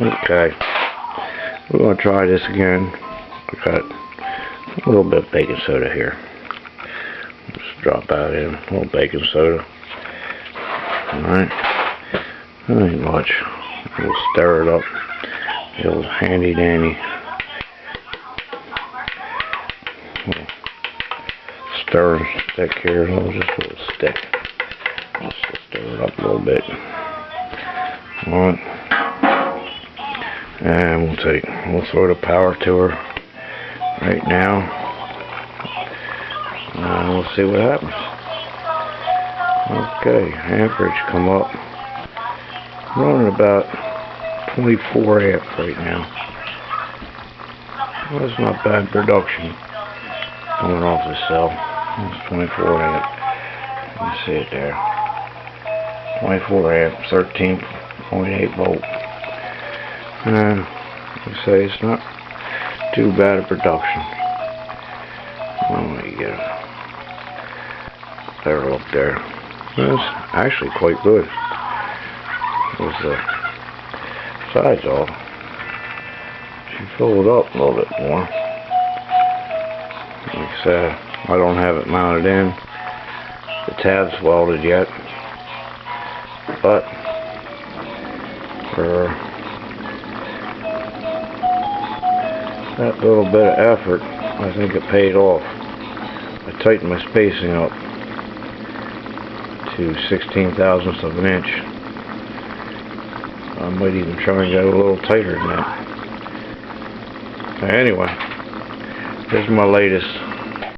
Okay, we're going to try this again. I got a little bit of baking soda here. Just drop out in a little baking soda. Alright, that ain't much. We'll stir it up. It'll handy dandy. Stirring stick here, just a little stick. Let's just stir it up a little bit. Alright. And we'll throw the power to her right now. And we'll see what happens. Okay, amperage come up. Running about 24 amps right now. Well, that's not bad production coming off the cell. It's 24 amp. You can see it there. 24 amp, 13.8 volt. And like I say, it's not too bad a production. Let me get a better look there. It's actually quite good. With the sides off, she filled up a little bit more. Like I said, I don't have it mounted in. The tab's welded yet, but for that little bit of effort, I think it paid off. I tightened my spacing up to 16 thousandths of an inch. I might even try and get a little tighter than that. Anyway, here's my latest